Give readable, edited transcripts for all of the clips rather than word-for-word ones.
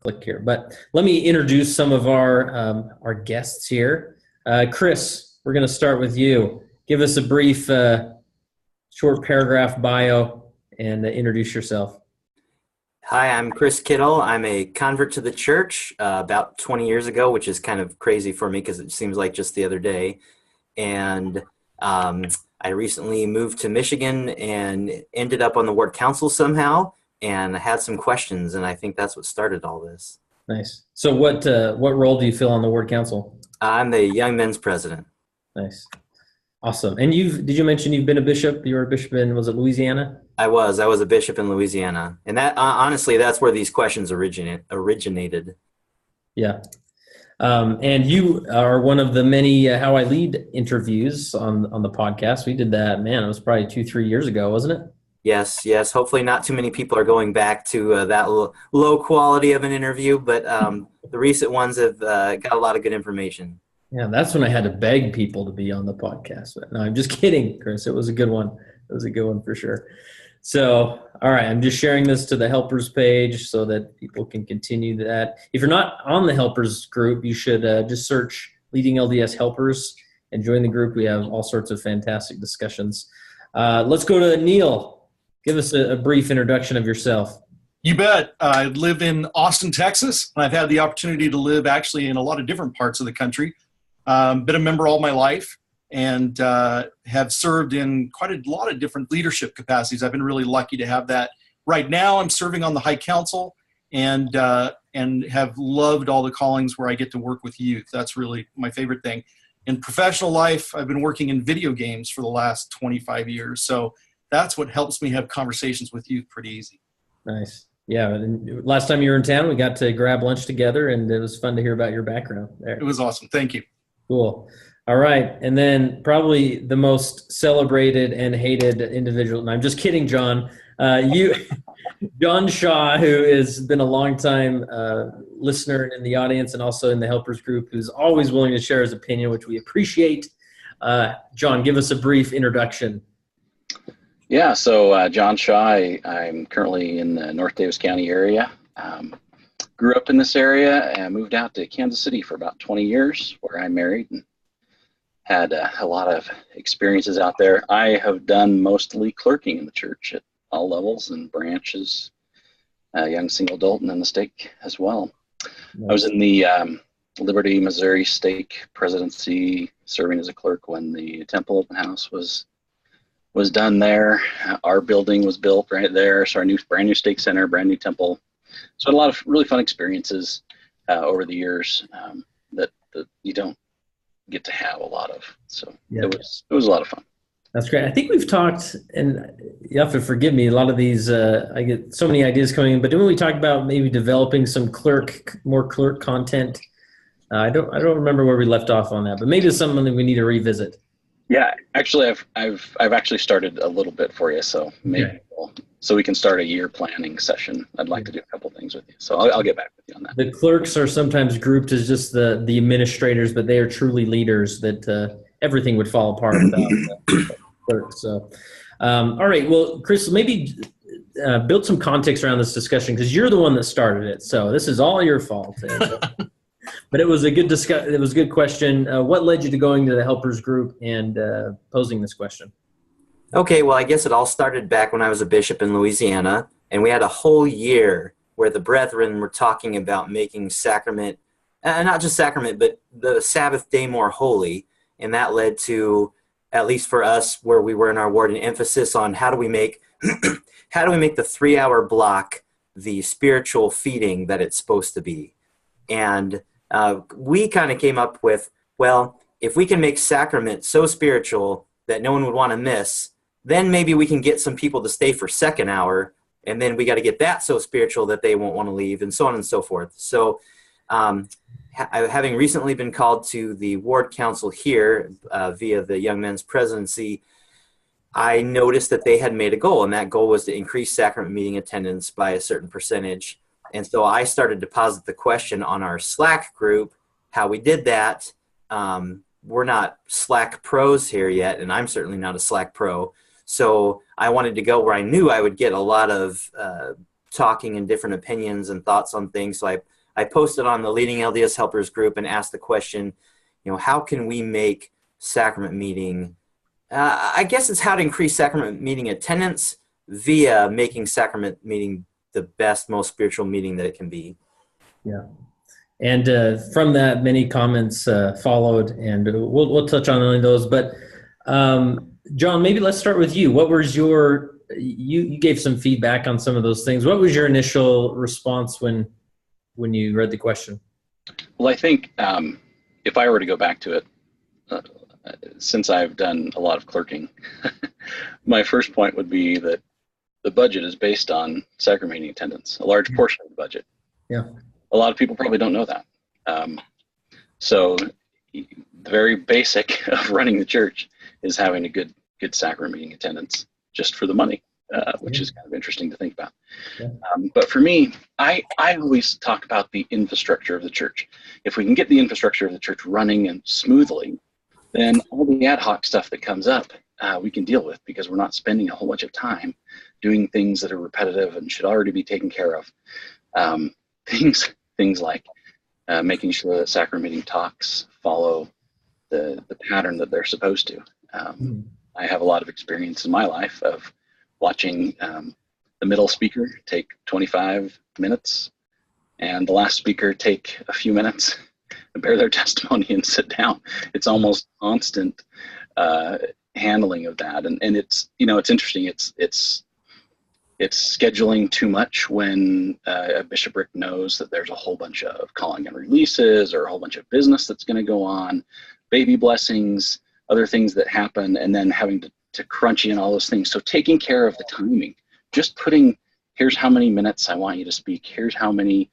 click here. But let me introduce some of our guests here. Chris, we're going to start with you. Give us a brief, short paragraph bio and introduce yourself. Hi, I'm Chris Kittle. I'm a convert to the church about 20 years ago, which is kind of crazy for me because it seems like just the other day. And I recently moved to Michigan and ended up on the ward council somehow, and I had some questions, and I think that's what started all this. Nice. So what role do you fill on the ward council? I'm the young men's president. Nice. Awesome. And did you mention you've been a bishop? You were a bishop in, was it Louisiana? I was a bishop in Louisiana, and that honestly, that's where these questions originated. Yeah. And you are one of the many How I Lead interviews on the podcast. We did that, man, it was probably 2-3 years ago, wasn't it? Yes. Hopefully not too many people are going back to that low quality of an interview, but the recent ones have got a lot of good information. Yeah, that's when I had to beg people to be on the podcast. But no, I'm just kidding, Chris. It was a good one. It was a good one for sure. So, all right, I'm just sharing this to the helpers page so that people can continue that. If you're not on the helpers group, you should just search Leading LDS Helpers and join the group. We have all sorts of fantastic discussions. Let's go to Neil. Give us a brief introduction of yourself. You bet. I live in Austin, Texas, and I've had the opportunity to live actually in a lot of different parts of the country. Been a member all my life and have served in quite a lot of different leadership capacities. I've been really lucky to have that. Right now, I'm serving on the High Council and have loved all the callings where I get to work with youth. That's really my favorite thing. In professional life, I've been working in video games for the last 25 years. So that's what helps me have conversations with youth pretty easy. Nice. Yeah. And last time you were in town, we got to grab lunch together, and it was fun to hear about your background there. It was awesome. Thank you. Cool. All right. And then probably the most celebrated and hated individual, and I'm just kidding, John. John Shaw, who has been a longtime listener in the audience and also in the helpers group, who's always willing to share his opinion, which we appreciate. John, give us a brief introduction. Yeah, so John Shaw, I'm currently in the North Davis County area. Grew up in this area and moved out to Kansas City for about 20 years, where I married and had a lot of experiences out there. I have done mostly clerking in the church at all levels and branches, young single adult, and then the stake as well. Nice. I was in the Liberty, Missouri stake presidency, serving as a clerk when the Temple Open House was done there. Our building was built right there, so our brand new stake center, brand new temple. So a lot of really fun experiences over the years that you don't get to have a lot of. So yeah. It was a lot of fun. That's great. I think we've talked, and you have to forgive me, a lot of these, I get so many ideas coming in, but didn't we talk about maybe developing some more clerk content? I don't remember where we left off on that, but maybe it's something that we need to revisit. Yeah, actually, I've actually started a little bit for you, so maybe so we can start a year planning session. I'd like to do a couple things with you, so I'll get back with you on that. The clerks are sometimes grouped as just the administrators, but they are truly leaders that everything would fall apart without the clerks. So, all right, well, Chris, maybe build some context around this discussion because you're the one that started it, so this is all your fault. But it was a good It was a good question. What led you to going to the helpers group and posing this question? Okay, well, I guess it all started back when I was a bishop in Louisiana, and we had a whole year where the brethren were talking about making sacrament, not just sacrament, but the Sabbath day more holy, and that led to, at least for us, where we were in our ward, an emphasis on how do we make the 3-hour block the spiritual feeding that it's supposed to be. And we kind of came up with, well, if we can make sacrament so spiritual that no one would want to miss, then maybe we can get some people to stay for second hour, and then we got to get that so spiritual that they won't want to leave, and so on and so forth. So having recently been called to the ward council here via the Young Men's Presidency, I noticed that they had made a goal, and that goal was to increase sacrament meeting attendance by a certain percentage. And so I started to posit the question on our Slack group, how we did that. We're not Slack pros here yet, and I'm certainly not a Slack pro. So I wanted to go where I knew I would get a lot of talking and different opinions and thoughts on things. So I posted on the Leading LDS Helpers group and asked the question, how can we make sacrament meeting, I guess it's how to increase sacrament meeting attendance via making sacrament meeting the best, most spiritual meeting that it can be. Yeah. And from that, many comments followed, and we'll touch on only those. But John, maybe let's start with you. What was you gave some feedback on some of those things. What was your initial response when you read the question? Well, I think if I were to go back to it, since I've done a lot of clerking, my first point would be that the budget is based on sacrament meeting attendance, a large portion of the budget. Yeah. A lot of people probably don't know that. So the very basic of running the church is having a good sacrament meeting attendance just for the money, which is kind of interesting to think about. Yeah. But for me, I always talk about the infrastructure of the church. If we can get the infrastructure of the church running and smoothly, then all the ad hoc stuff that comes up, we can deal with, because we're not spending a whole bunch of time doing things that are repetitive and should already be taken care of. Things like making sure that sacrament meeting talks follow the pattern that they're supposed to. I have a lot of experience in my life of watching the middle speaker take 25 minutes and the last speaker take a few minutes and bear their testimony and sit down. It's almost constant handling of that, and it's it's interesting. It's scheduling too much when a bishopric knows that there's a whole bunch of calling and releases or a whole bunch of business that's going to go on, baby blessings, other things that happen, and then having to crunch in all those things. So taking care of the timing, just putting, here's how many minutes I want you to speak, here's how many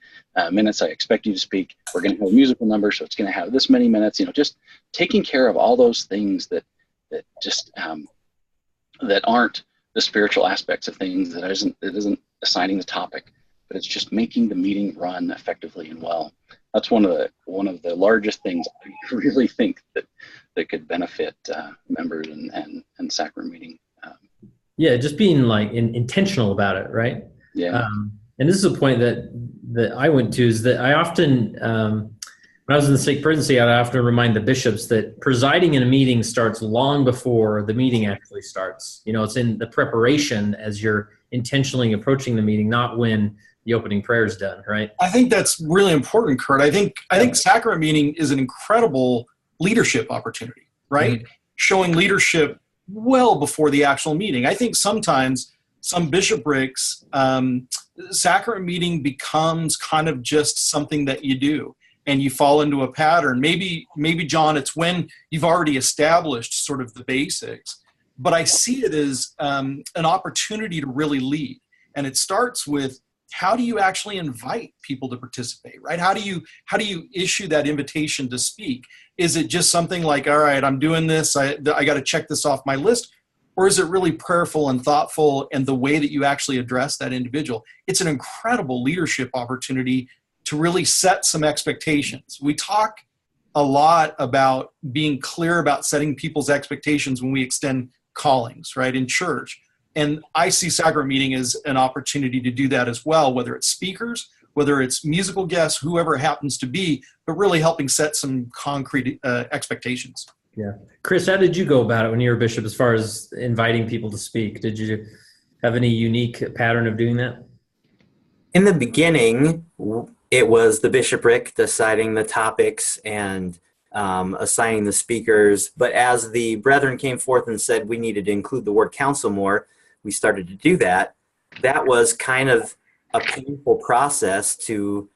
minutes I expect you to speak, we're going to have a musical number, so it's going to have this many minutes, just taking care of all those things that just that aren't the spiritual aspects of things, that isn't assigning the topic, but it's just making the meeting run effectively and well. That's one of the largest things I really think that could benefit members and sacrament meeting. Yeah, just being intentional about it, right? Yeah. And this is a point that I went to, is that I often, when I was in the stake presidency, I often remind the bishops that presiding in a meeting starts long before the meeting actually starts. It's in the preparation as you're intentionally approaching the meeting, not when the opening prayer is done, right? I think that's really important, Kurt. I think sacrament meeting is an incredible leadership opportunity, right? Mm-hmm. Showing leadership well before the actual meeting. I think sometimes some bishoprics, sacrament meeting becomes kind of just something that you do, and you fall into a pattern. Maybe John, it's when you've already established sort of the basics, but I see it as an opportunity to really lead. And it starts with, how do you actually invite people to participate, right? How do you issue that invitation to speak? Is it just something like, all right, I'm doing this, I got to check this off my list? Or is it really prayerful and thoughtful, and the way that you actually address that individual? It's an incredible leadership opportunity to really set some expectations. We talk a lot about being clear about setting people's expectations when we extend callings, right, in church. And I see sacrament meeting as an opportunity to do that as well, whether it's speakers, whether it's musical guests, whoever it happens to be, but really helping set some concrete expectations. Yeah. Chris, how did you go about it when you were bishop as far as inviting people to speak? Did you have any unique pattern of doing that? In the beginning, it was the bishopric deciding the topics and assigning the speakers. But as the brethren came forth and said we needed to include the word council more, we started to do that. That was kind of a painful process to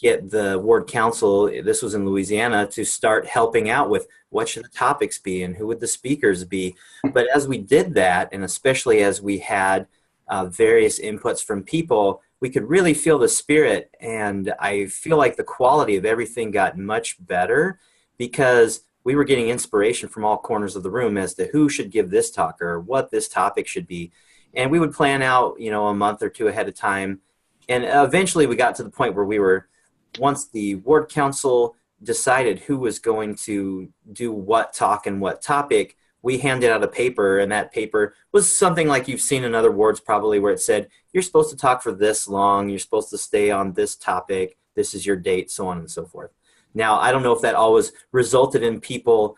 get the ward council, this was in Louisiana, to start helping out with what should the topics be and who would the speakers be. But as we did that, and especially as we had various inputs from people, we could really feel the spirit, and I feel like the quality of everything got much better because we were getting inspiration from all corners of the room as to who should give this talk or what this topic should be. And we would plan out, a month or two ahead of time. And eventually we got to the point where once the ward council decided who was going to do what talk and what topic, we handed out a paper, and that paper was something like you've seen in other wards probably, where it said, you're supposed to talk for this long, you're supposed to stay on this topic, this is your date, so on and so forth. Now, I don't know if that always resulted in people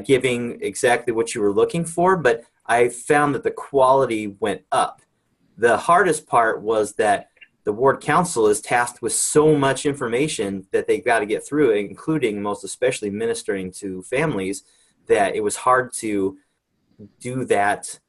giving exactly what you were looking for, but I found that the quality went up. The hardest part was that the ward council is tasked with so much information that they've got to get through, including most especially ministering to families, that it was hard to do that,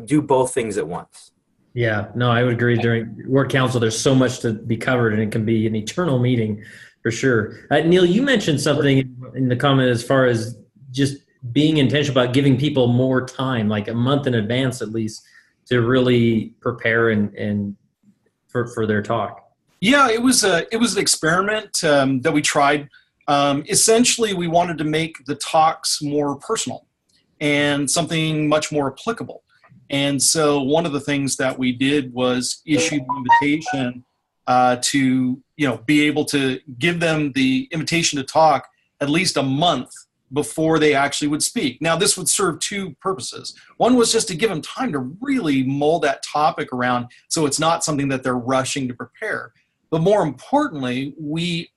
do both things at once. Yeah, no, I would agree. During ward council, there's so much to be covered, and it can be an eternal meeting for sure. Neil, you mentioned something in the comment as far as just being intentional about giving people more time, like a month in advance at least, to really prepare and for their talk. Yeah, it was an experiment that we tried. Essentially, we wanted to make the talks more personal and something much more applicable. And so one of the things that we did was issue the invitation to be able to give them the invitation to talk at least a month before they actually would speak. Now, this would serve two purposes. One was just to give them time to really mold that topic around, so it's not something that they're rushing to prepare. But more importantly, we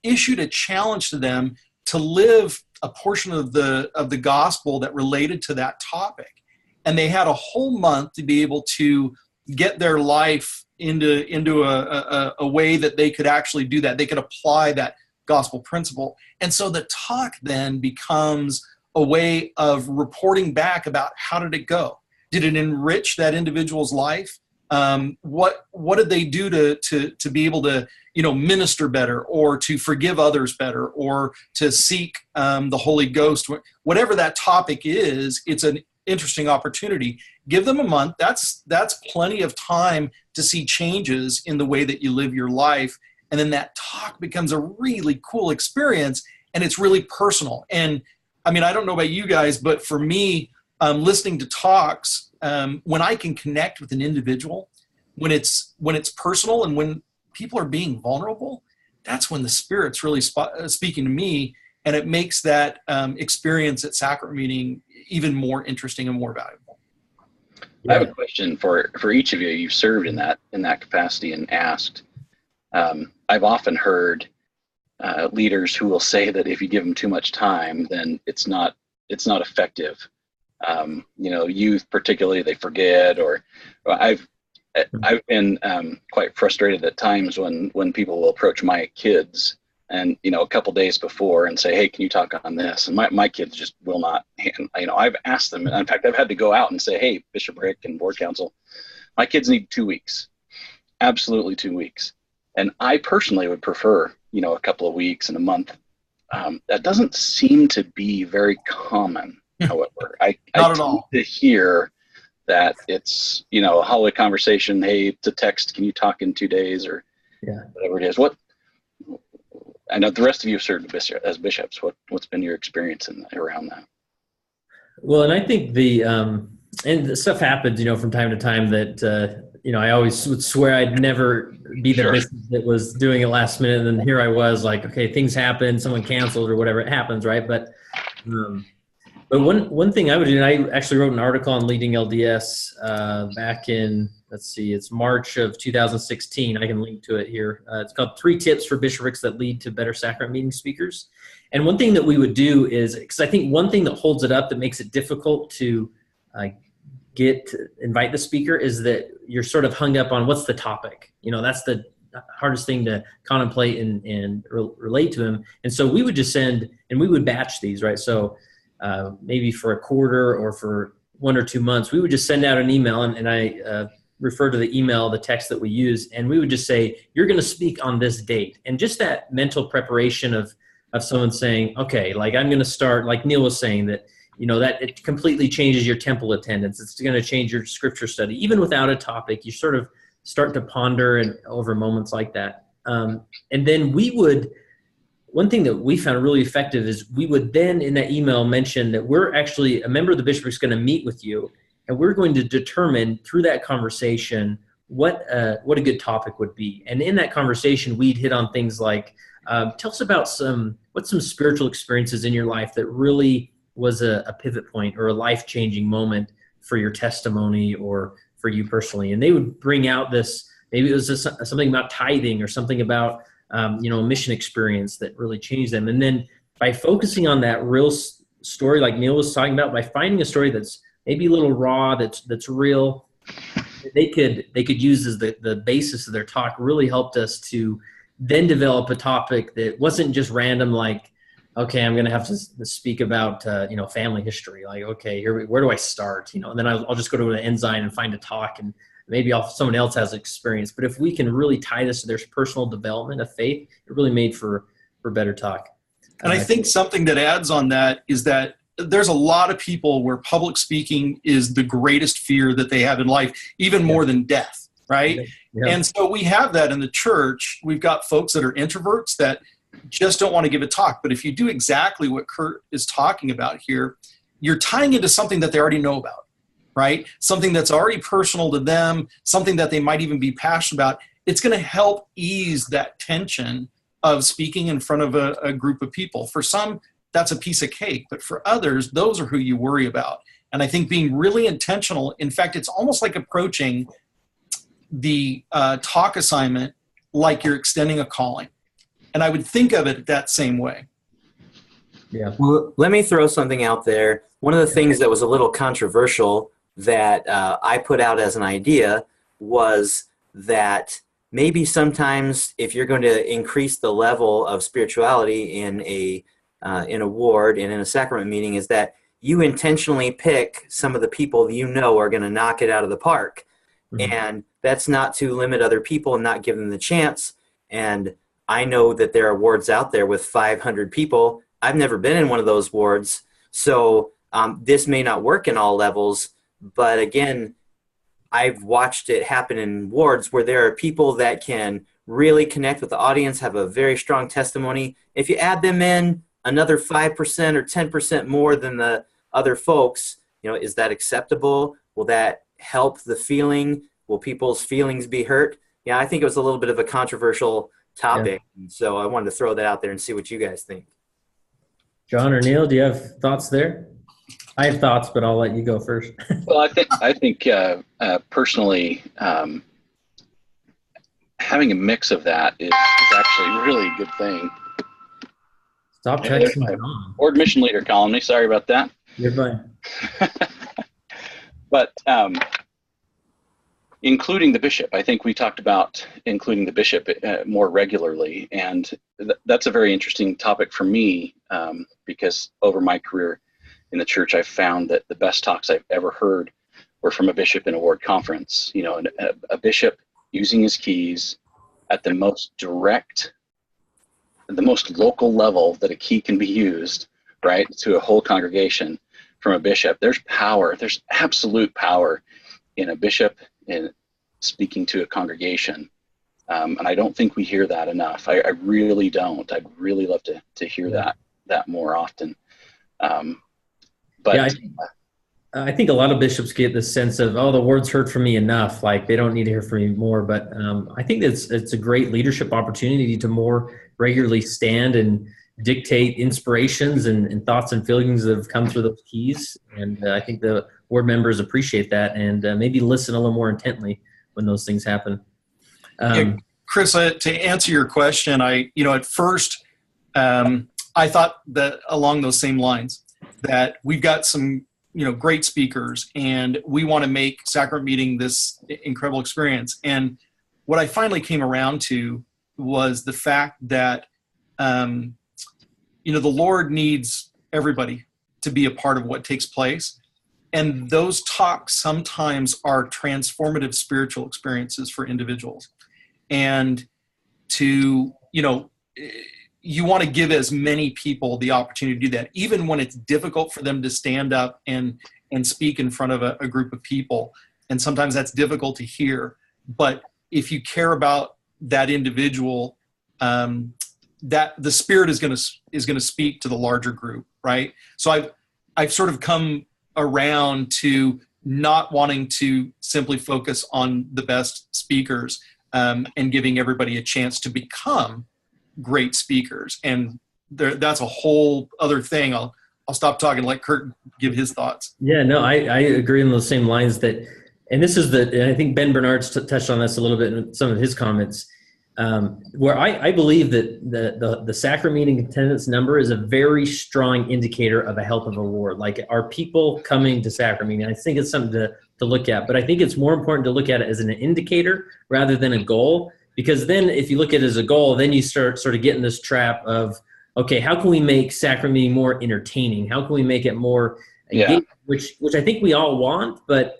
issued a challenge to them to live a portion of the gospel that related to that topic. And they had a whole month to be able to get their life into a way that they could actually do that. They could apply that gospel principle. And so the talk then becomes a way of reporting back about how did it go? Did it enrich that individual's life? What did they do to be able to minister better, or to forgive others better, or to seek the Holy Ghost? Whatever that topic is, it's an interesting opportunity. Give them a month. That's plenty of time to see changes in the way that you live your life. And then that talk becomes a really cool experience, and it's really personal. And I mean, I don't know about you guys, but for me, listening to talks, when I can connect with an individual, when it's personal, and when people are being vulnerable, that's when the Spirit's really speaking to me, and it makes that experience at Sacrament meeting even more interesting and more valuable. I have a question for each of you. You've served in that capacity and asked. I've often heard leaders who will say that if you give them too much time, then it's not effective. Youth particularly, they forget, or I've been quite frustrated at times when people will approach my kids and a couple days before and say, hey, can you talk on this? And my kids just will not. I've asked them, and in fact, I've had to go out and say, hey, Bishopric and board council, my kids need 2 weeks, absolutely 2 weeks. And I personally would prefer, a couple of weeks and a month. That doesn't seem to be very common, however. I Not at all. To hear that it's, a hallway conversation, hey, it's a text, can you talk in 2 days, or whatever it is. I know the rest of you have served as bishops. What's been your experience around that? Well, and I think and the stuff happens, from time to time that, I always would swear I'd never be the bishop that was doing it last minute. And then here I was like, okay, things happen, someone canceled or whatever, it happens, right? But one thing I would do, and I actually wrote an article on leading LDS back in, it's March of 2016. I can link to it here. It's called 3 Tips for Bishoprics That Lead to Better Sacrament Meeting Speakers. And one thing that we would do is, because I think one thing that holds it up that makes it difficult to invite the speaker is that you're sort of hung up on what's the topic. That's the hardest thing to contemplate and relate to him. And so we would just send, and we would batch these, right? So maybe for a quarter or for 1 or 2 months, we would just send out an email, and I refer to the email, the text that we use, and we would just say, you're going to speak on this date. And just that mental preparation of someone saying, okay, like I'm going to start, like Neil was saying, that that it completely changes your temple attendance. It's going to change your scripture study. Even without a topic, you sort of start to ponder over moments like that. And then one thing that we found really effective is we would then in that email mention that we're actually, a member of the bishopric is going to meet with you, and we're going to determine through that conversation what a good topic would be. And in that conversation, we'd hit on things like, tell us about some spiritual experiences in your life that really was a pivot point or a life-changing moment for your testimony or for you personally? And they would bring out this, maybe it was just something about tithing or something about, a mission experience that really changed them. And then by focusing on that real story, like Neil was talking about, by finding a story that's maybe a little raw, that's real, they could use as the basis of their talk, really helped us to then develop a topic that wasn't just random, like, okay, I'm going to have to speak about, family history. Like, okay, where do I start? And then I'll just go to an Ensign and find a talk, and maybe someone else has experience. But if we can really tie this to their personal development of faith, it really made for better talk. And I think something that adds on that is that there's a lot of people where public speaking is the greatest fear that they have in life, even more than death, right? Yeah. And so we have that in the church. We've got folks that are introverts that just don't want to give a talk. But if you do exactly what Kurt is talking about here, you're tying it to something that they already know about, right? Something that's already personal to them, something that they might even be passionate about. It's going to help ease that tension of speaking in front of a group of people. For some, that's a piece of cake, but for others, those are who you worry about. And I think being really intentional, in fact, it's almost like approaching the talk assignment like you're extending a calling. And I would think of it that same way. Yeah. Well, let me throw something out there. One of the things that was a little controversial that I put out as an idea was that maybe sometimes if you're going to increase the level of spirituality in a ward and in a sacrament meeting, is that you intentionally pick some of the people are going to knock it out of the park. Mm-hmm. And that's not to limit other people and not give them the chance. And I know that there are wards out there with 500 people. I've never been in one of those wards. So this may not work in all levels. But again, I've watched it happen in wards where there are people that can really connect with the audience, have a very strong testimony. If you add them in another 5% or 10% more than the other folks, is that acceptable? Will that help the feeling? Will people's feelings be hurt? Yeah, I think it was a little bit of a controversial topic. Yeah. So I wanted to throw that out there and see what you guys think. John or Neil, do you have thoughts there? I have thoughts, but I'll let you go first. Well, I think personally, having a mix of that is actually really a good thing. Stop texting John. Board mission leader calling me. Sorry about that. You're fine. But including the bishop, I think we talked about including the bishop more regularly, and that's a very interesting topic for me because over my career in the church, I've found that the best talks I've ever heard were from a bishop in a ward conference. A bishop using his keys at the most direct, the most local level that a key can be used, right, to a whole congregation from a bishop. There's power. There's absolute power in a bishop in speaking to a congregation. And I don't think we hear that enough. I really don't. I'd really love to hear that more often. But yeah, I think a lot of bishops get this sense of, the word's heard from me enough. Like they don't need to hear from me more. But I think it's a great leadership opportunity to more regularly stand and dictate inspirations and thoughts and feelings that have come through those keys. And I think the ward members appreciate that and maybe listen a little more intently when those things happen. Chris, to answer your question, at first I thought that along those same lines, that we've got some great speakers and we want to make Sacrament meeting this incredible experience. And what I finally came around to was the fact that the Lord needs everybody to be a part of what takes place. And those talks sometimes are transformative spiritual experiences for individuals. And you want to give as many people the opportunity to do that, even when it's difficult for them to stand up and speak in front of a group of people. And sometimes that's difficult to hear. But if you care about that individual, that the Spirit is going to speak to the larger group, right? So I've sort of come around to not wanting to simply focus on the best speakers and giving everybody a chance to become great speakers. And that's a whole other thing I'll I'll stop talking and let Kurt give his thoughts. Yeah, no, I agree on those same lines that, and this is and I think Ben Bernard's touched on this a little bit in some of his comments, where I believe that the sacrament meeting attendance number is a very strong indicator of a health of a ward. Like, are people coming to sacrament meeting? I think it's something to look at, but I think it's more important to look at it as an indicator rather than a goal, because then if you look at it as a goal, then you start sort of getting this trap of, okay, how can we make sacrament meeting more entertaining? How can we make it more engaging? Which I think we all want, but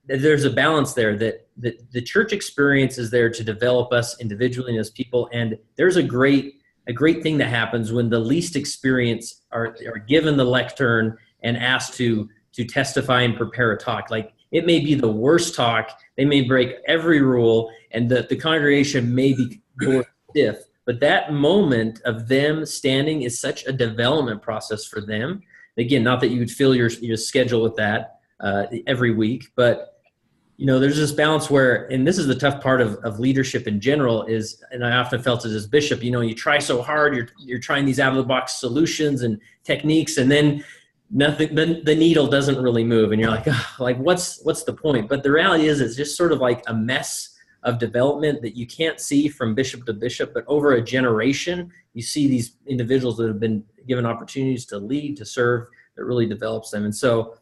there's a balance there that the church experience is there to develop us individually and as people. And there's a great thing that happens when the least experienced are given the lectern and asked to testify and prepare a talk. Like, it may be the worst talk. They may break every rule, and the congregation may be more stiff. But that moment of them standing is such a development process for them. Again, not that you would fill your schedule with that every week, but there's this balance where, and this is the tough part of leadership in general is, and I often felt it as bishop, you try so hard, you're trying these out of the box solutions and techniques, and then nothing, the needle doesn't really move, and you're like, oh, like what's the point? But the reality is, it's just sort of like a mess of development that you can't see from bishop to bishop, but over a generation, you see these individuals that have been given opportunities to lead, to serve, that really develops them. And so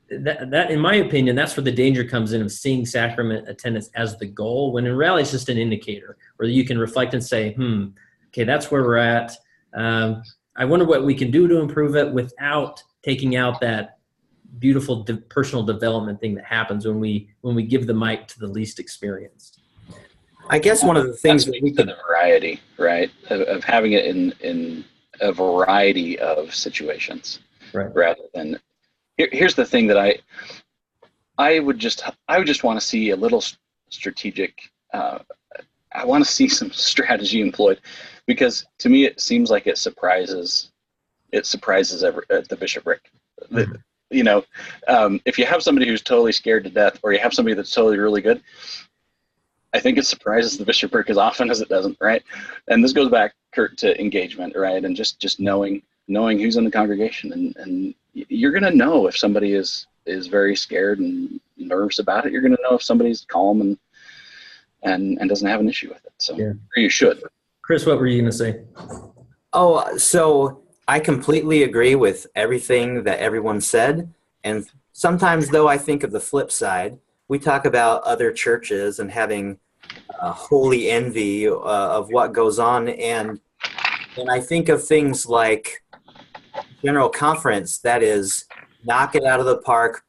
that in my opinion, that's where the danger comes in of seeing sacrament attendance as the goal, when in reality it's just an indicator where you can reflect and say, okay, that's where we're at. I wonder what we can do to improve it without taking out that beautiful personal development thing that happens when we give the mic to the least experienced. I guess one of the things that we could, the variety, right, of having it in a variety of situations, right, rather than here's the thing that I would just want to see a little strategic. I want to see some strategy employed, because to me it seems like it surprises at the bishopric. Mm-hmm. If you have somebody who's totally scared to death, or you have somebody that's totally really good, I think it surprises the bishopric as often as it doesn't, right? And this goes back, Kurt, to engagement, right? And just knowing who's in the congregation, and you're going to know if somebody is very scared and nervous about it. You're going to know if somebody's calm and doesn't have an issue with it. So, yeah. Or you should. Chris, what were you going to say? Oh, so I completely agree with everything that everyone said. And sometimes, though, I think of the flip side. We talk about other churches and having holy envy of what goes on. And I think of things like General Conference, that is, knock it out of the park,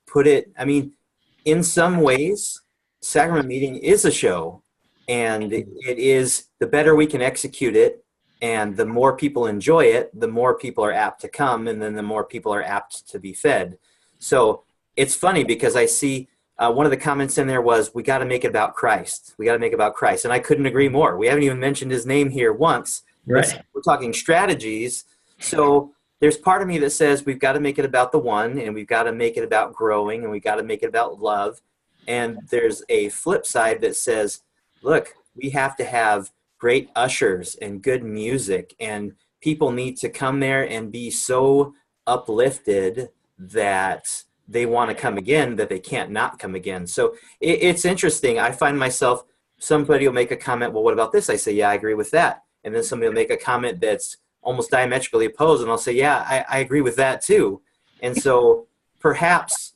in some ways, sacrament meeting is a show. And it is, the better we can execute it, and the more people enjoy it, the more people are apt to come, and then the more people are apt to be fed. So it's funny because I see one of the comments in there was, we got to make it about Christ. We got to make it about Christ. And I couldn't agree more. We haven't even mentioned his name here once. Right. We're talking strategies. So there's part of me that says we've got to make it about the one, and we've got to make it about growing, and we've got to make it about love. And there's a flip side that says, look, we have to have great ushers and good music, and people need to come there and be so uplifted that they want to come again, that they can't not come again. So it's interesting. I find myself, somebody will make a comment, well, what about this? I say, yeah, I agree with that. And then somebody will make a comment that's almost diametrically opposed, and I'll say, yeah, I agree with that too. And so perhaps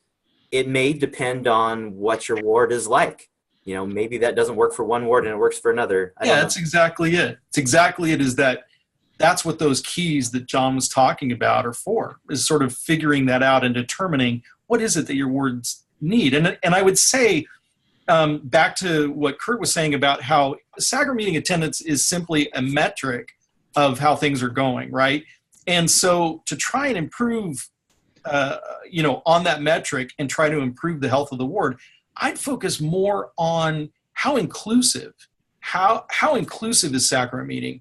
it may depend on what your ward is like. Maybe that doesn't work for one ward and it works for another. That's exactly it. It's exactly it, is that's what those keys that John was talking about are for, is sort of figuring that out and determining what is it that your wards need. And I would say, back to what Kurt was saying about how sacrament meeting attendance is simply a metric of how things are going, right? And so to try and improve, on that metric and try to improve the health of the ward, I'd focus more on how inclusive is sacrament meeting,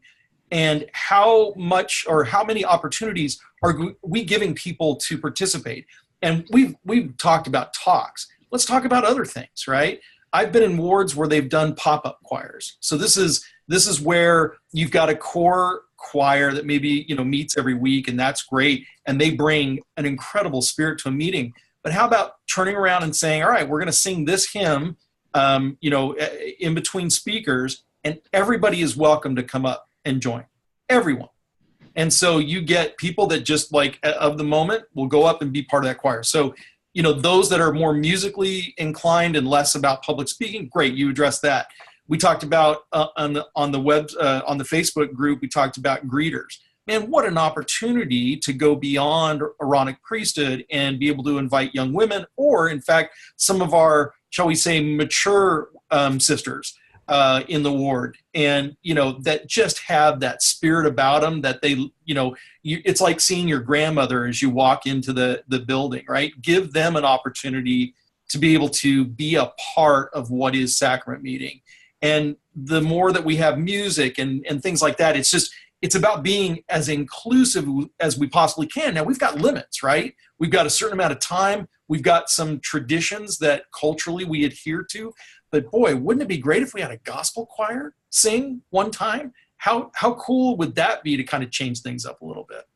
and how much or how many opportunities are we giving people to participate. And we've talked about talks. Let's talk about other things, right? I've been in wards where they've done pop-up choirs. So this is where you've got a core choir that maybe, meets every week, and that's great, and they bring an incredible spirit to a meeting. But how about turning around and saying, all right, we're going to sing this hymn, in between speakers, and everybody is welcome to come up and join. Everyone. And so you get people that just like of the moment will go up and be part of that choir. So, those that are more musically inclined and less about public speaking, great, you address that. We talked about on the Facebook group, we talked about greeters. Man, what an opportunity to go beyond Aaronic priesthood and be able to invite young women, or in fact, some of our, shall we say, mature sisters in the ward, and that just have that spirit about them that they, it's like seeing your grandmother as you walk into the building, right? Give them an opportunity to be able to be a part of what is sacrament meeting. And the more that we have music and things like that, it's about being as inclusive as we possibly can. Now, we've got limits, right? We've got a certain amount of time. We've got some traditions that culturally we adhere to. But boy, wouldn't it be great if we had a gospel choir sing one time? How cool would that be to kind of change things up a little bit?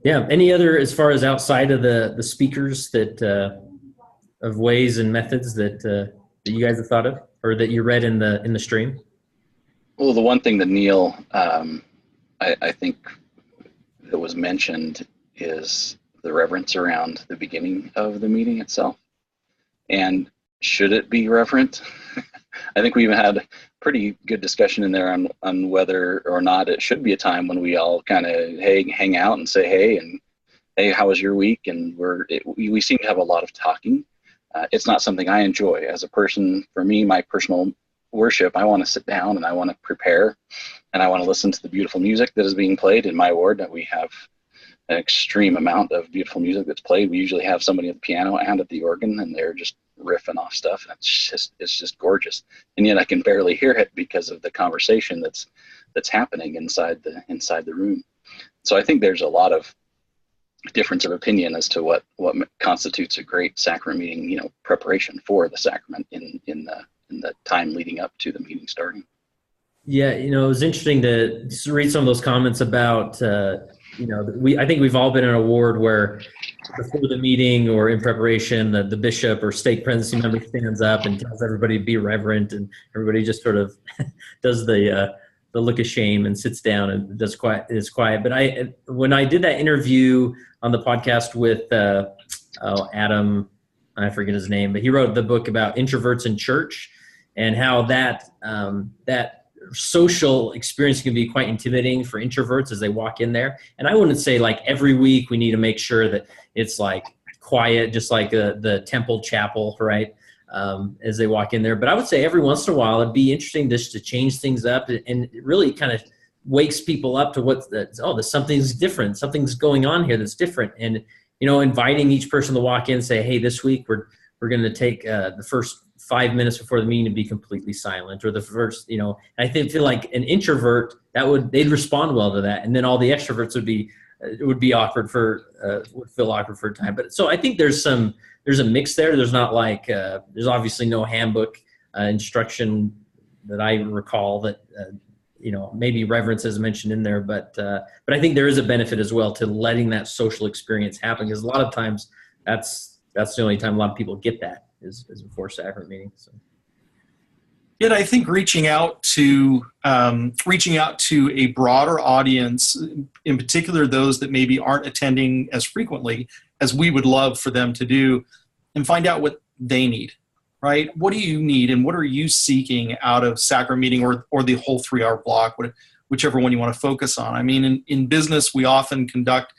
Yeah. Any other, as far as outside of the speakers, that of ways and methods that you guys have thought of, or that you read in the stream? Well, the one thing that Neil, I think that was mentioned is the reverence around the beginning of the meeting itself. And should it be reverent? I think we even had a pretty good discussion in there on whether or not it should be a time when we all kind of hang out and say hey, and hey, how was your week? And we seem to have a lot of talking. It's not something I enjoy as a person. For me, my personal worship, I want to sit down and I want to prepare, and I want to listen to the beautiful music that is being played in my ward. That we have an extreme amount of beautiful music that's played. We usually have somebody at the piano and at the organ, and they're just riffing off stuff. And it's just gorgeous. And yet I can barely hear it because of the conversation that's happening inside the room. So I think there's a lot of difference of opinion as to what constitutes a great sacrament meeting, preparation for the sacrament in the time leading up to the meeting starting. Yeah, it was interesting to just read some of those comments about, I think we've all been in a ward where before the meeting or in preparation, the bishop or stake presidency member stands up and tells everybody to be reverent, and everybody just sort of does the look of shame and sits down and is quiet. But when I did that interview on the podcast with Adam, I forget his name, but he wrote the book about introverts in church and how that social experience can be quite intimidating for introverts as they walk in there. And I wouldn't say like every week we need to make sure that it's like quiet, just like the temple chapel, right? As they walk in there. But I would say every once in a while, it'd be interesting just to change things up, and it really kind of wakes people up to there's something's different. Something's going on here that's different. And, inviting each person to walk in and say, hey, this week we're going to take the first 5 minutes before the meeting to be completely silent, or the first, I feel like an introvert they'd respond well to that. And then all the extroverts would be awkward would feel awkward for a time. But so I think there's a mix there. There's not like, there's obviously no handbook instruction that I recall that, maybe reverence is mentioned in there, but I think there is a benefit as well to letting that social experience happen, because a lot of times that's the only time a lot of people get that is before sacrament meeting. So. Yet I think reaching out to a broader audience, in particular those that maybe aren't attending as frequently as we would love for them to do, and find out what they need, right? What do you need, and what are you seeking out of sacrament meeting or the whole 3-hour block, whichever one you want to focus on? I mean, in business, we often conduct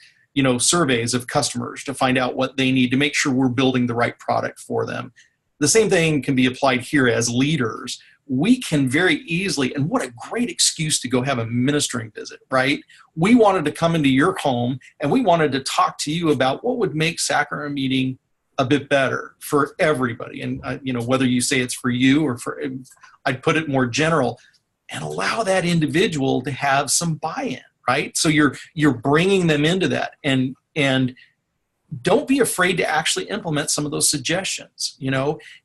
surveys of customers to find out what they need to make sure we're building the right product for them. The same thing can be applied here as leaders. We can very easily, and what a great excuse to go have a ministering visit, right? We wanted to come into your home and we wanted to talk to you about what would make sacrament meeting a bit better for everybody. And, whether you say it's for you or I'd put it more general, and allow that individual to have some buy-in, right? So you're bringing them into that, and don't be afraid to actually implement some of those suggestions.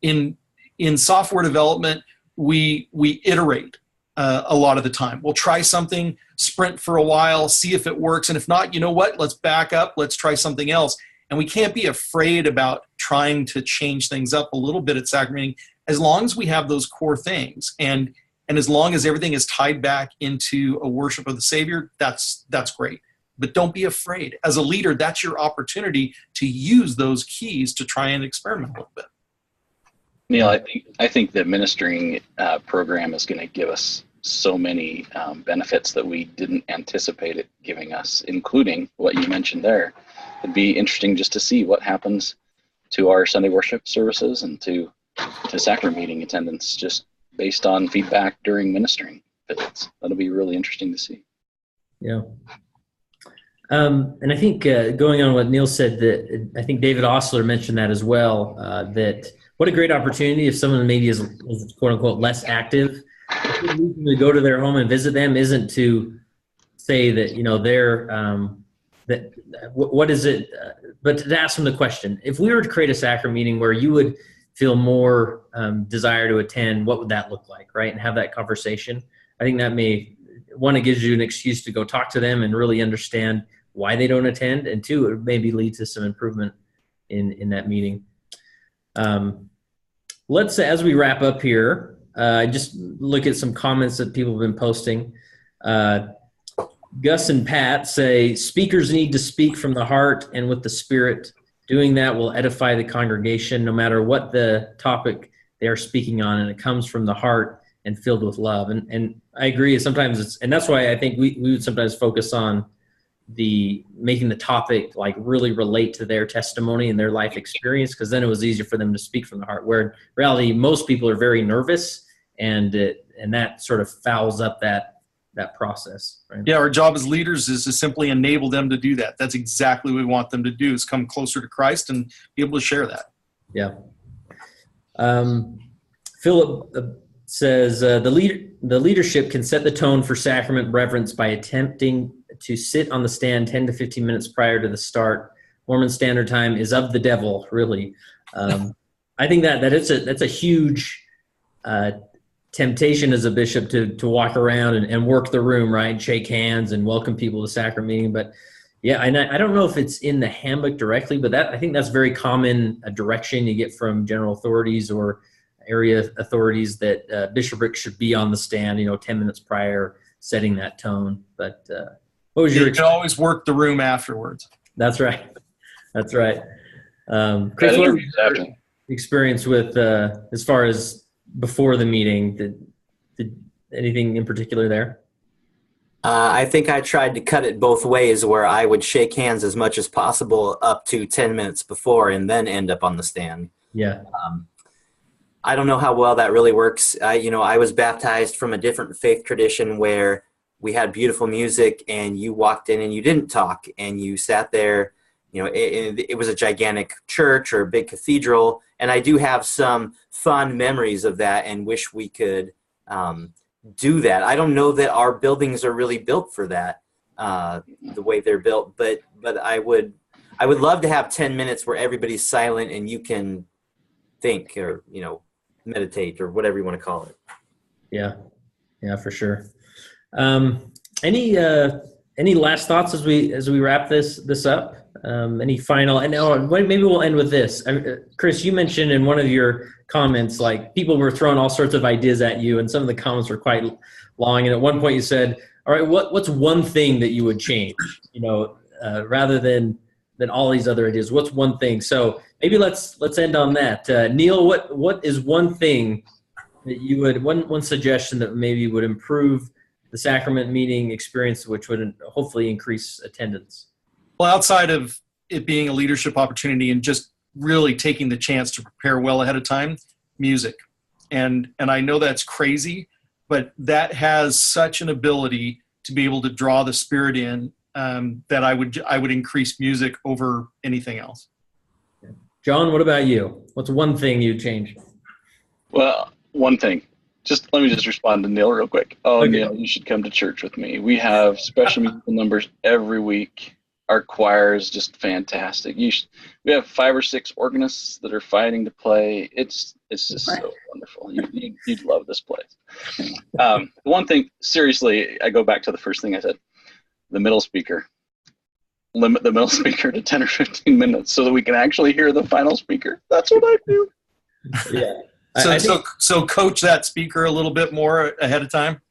In software development, we iterate a lot of the time. We'll try something, sprint for a while, see if it works. And if not, you know what? Let's back up. Let's try something else. And we can't be afraid about trying to change things up a little bit at sacrament meeting, as long as we have those core things. And as long as everything is tied back into a worship of the Savior, that's great. But don't be afraid. As a leader, that's your opportunity to use those keys to try and experiment a little bit. Neil, I think the ministering program is going to give us so many benefits that we didn't anticipate it giving us, including what you mentioned there. It'd be interesting just to see what happens to our Sunday worship services and to sacrament meeting attendance, just based on feedback during ministering visits. That'll be really interesting to see. Yeah. And I think going on what Neil said, that I think David Ostler mentioned that as well, that what a great opportunity if someone maybe is quote unquote less active, to go to their home and visit them isn't to say that, they're, that what is it, but to ask them the question, if we were to create a sacrament meeting where you would feel more desire to attend, what would that look like, right? And have that conversation. I think that it gives you an excuse to go talk to them and really understand why they don't attend, and two, it maybe lead to some improvement in that meeting. Let's say, as we wrap up here, just look at some comments that people have been posting. Gus and Pat say, speakers need to speak from the heart and with the Spirit. Doing that will edify the congregation no matter what the topic they are speaking on, and it comes from the heart and filled with love. And I agree, sometimes and that's why I think we would sometimes focus on making the topic like really relate to their testimony and their life experience, because then it was easier for them to speak from the heart, where in reality most people are very nervous, and that sort of fouls up that process, right? Yeah, our job as leaders is to simply enable them to do that. That's exactly what we want them to do, is come closer to Christ and be able to share that. Yeah. Philip says the leadership can set the tone for sacrament reverence by attempting to sit on the stand 10 to 15 minutes prior to the start. Mormon Standard Time is of the devil, really. I think that's a huge temptation as a bishop to walk around and work the room, right, and shake hands and welcome people to sacrament meeting. But yeah, and I don't know if it's in the handbook directly, but I think that's very common a direction you get from general authorities or area authorities, that bishoprics should be on the stand, 10 minutes prior, setting that tone. But what was your? You can always work the room afterwards. That's right. That's right. Chris, what was your experience with as far as before the meeting? Did anything in particular there? I think I tried to cut it both ways, where I would shake hands as much as possible up to 10 minutes before and then end up on the stand. Yeah. I don't know how well that really works. I was baptized from a different faith tradition where we had beautiful music and you walked in and you didn't talk and you sat there. It was a gigantic church or a big cathedral. And I do have some fond memories of that and wish we could do that. I don't know that our buildings are really built for that, the way they're built, but I would love to have 10 minutes where everybody's silent and you can think or, meditate or whatever you want to call it. Yeah, for sure. Any last thoughts as we wrap this up? Any final? And maybe we'll end with this. Chris, you mentioned in one of your comments, like people were throwing all sorts of ideas at you, and some of the comments were quite long. And at one point, you said, "All right, what's one thing that you would change? Rather than all these other ideas, what's one thing?" So maybe let's end on that. Neil, what is one thing that you would one suggestion that maybe would improve the sacrament meeting experience, which would hopefully increase attendance? Well, outside of it being a leadership opportunity and just really taking the chance to prepare well ahead of time, music. And I know that's crazy, but that has such an ability to be able to draw the Spirit in, that I would increase music over anything else. John, what about you? What's one thing you'd change? Well, one thing. Let me respond to Neil real quick. Oh, okay. Neil, you should come to church with me. We have special musical numbers every week. our choir is just fantastic. We have 5 or 6 organists that are fighting to play. It's just so wonderful. You'd love this place. One thing, seriously, I go back to the first thing I said. The middle speaker. Limit the middle speaker to 10 or 15 minutes so that we can actually hear the final speaker. That's what I do. Yeah. So coach that speaker a little bit more ahead of time.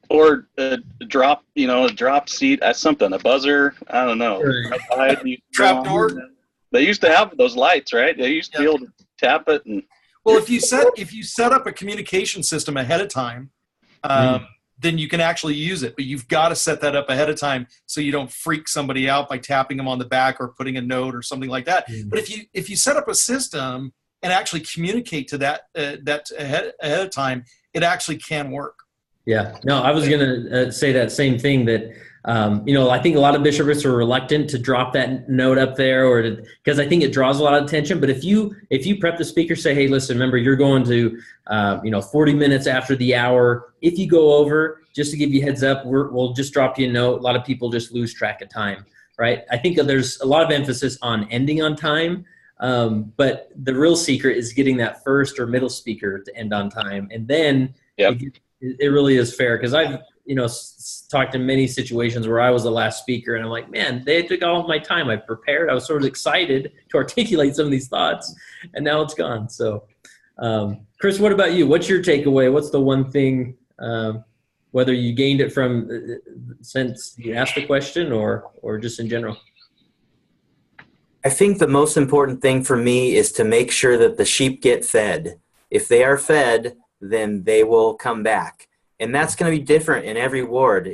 Or a drop seat, something, a buzzer. I don't know. Trap door. They used to have those lights, right? They used to be able to tap it. And well, if you set up a communication system ahead of time, then you can actually use it. But you've got to set that up ahead of time so you don't freak somebody out by tapping them on the back or putting a note or something like that. But if you set up a system and actually communicate to that ahead of time, it actually can work. Yeah, no, I was going to say that same thing that, I think a lot of bishoprics are reluctant to drop that note up there because I think it draws a lot of attention. But if you prep the speaker, say, hey, listen, remember, you're going to, 40 minutes after the hour. If you go over, just to give you a heads up, we'll just drop you a note. A lot of people just lose track of time, right? I think there's a lot of emphasis on ending on time. But the real secret is getting that first or middle speaker to end on time. And then it really is fair, because I've talked in many situations where I was the last speaker and I'm like, man, they took all of my time. I prepared. I was sort of excited to articulate some of these thoughts, and now it's gone. So, Chris, what about you? What's your takeaway? What's the one thing, whether you gained it from since you asked the question or just in general? I think the most important thing for me is to make sure that the sheep get fed. If they are fed, then they will come back. And that's going to be different in every ward.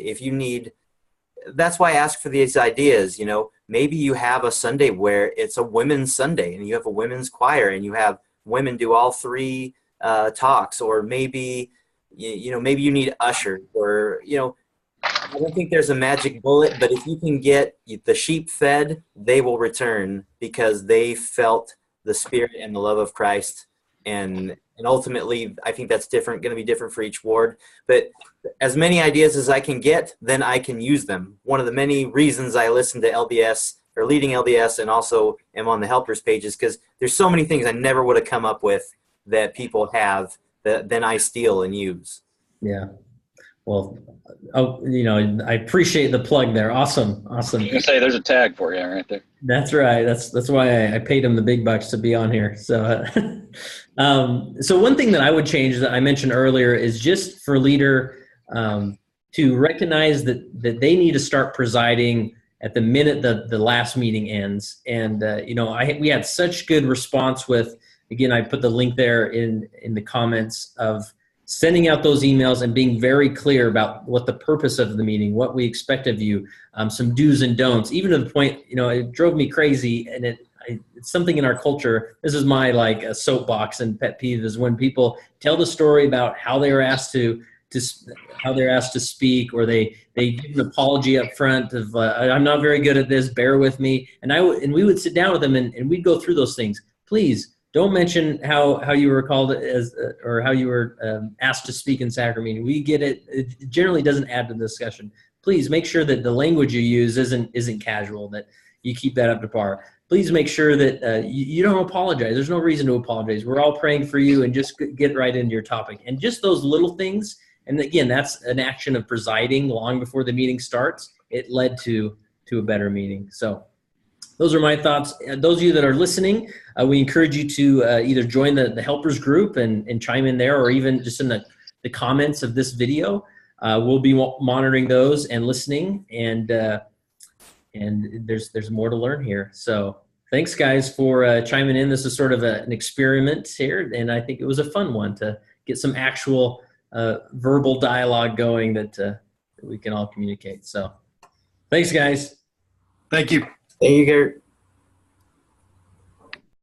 That's why I ask for these ideas. Maybe you have a Sunday where it's a women's Sunday and you have a women's choir and you have women do all 3 talks, or maybe you need ushers, or I don't think there's a magic bullet, but if you can get the sheep fed, they will return because they felt the Spirit and the love of Christ. And ultimately, I think that's going to be different for each ward. But as many ideas as I can get, then I can use them. One of the many reasons I listen to LDS or Leading LDS and also am on the helpers pages, because there's so many things I never would have come up with that people have that then I steal and use. Yeah. Well, I appreciate the plug there. Awesome. You can say there's a tag for you right there. That's right. That's why I paid him the big bucks to be on here. So, so one thing that I would change that I mentioned earlier is just for leader to recognize that they need to start presiding at the minute the last meeting ends. And we had such good response with, again, I put the link there in the comments of sending out those emails and being very clear about what the purpose of the meeting, what we expect of you, some do's and don'ts, even to the point, it drove me crazy. And it's something in our culture. This is my a soapbox and pet peeve, is when people tell the story about how they were asked to speak, or they give an apology up front of, I'm not very good at this, bear with me. And we would sit down with them and we'd go through those things. Please, don't mention how you were called or how you were asked to speak in Sacrament. We get it. It generally doesn't add to the discussion. Please make sure that the language you use isn't casual, that you keep that up to par. Please make sure that you don't apologize. There's no reason to apologize. We're all praying for you, and just get right into your topic. And just those little things, and again, that's an action of presiding long before the meeting starts. It led to a better meeting. So those are my thoughts. Those of you that are listening, we encourage you to either join the helpers group and chime in there, or even just in the comments of this video. We'll be monitoring those and listening, and there's more to learn here. So thanks, guys, for chiming in. This is sort of an experiment here, and I think it was a fun one to get some actual verbal dialogue going that we can all communicate. So thanks, guys. Thank you. Thank you, Gert.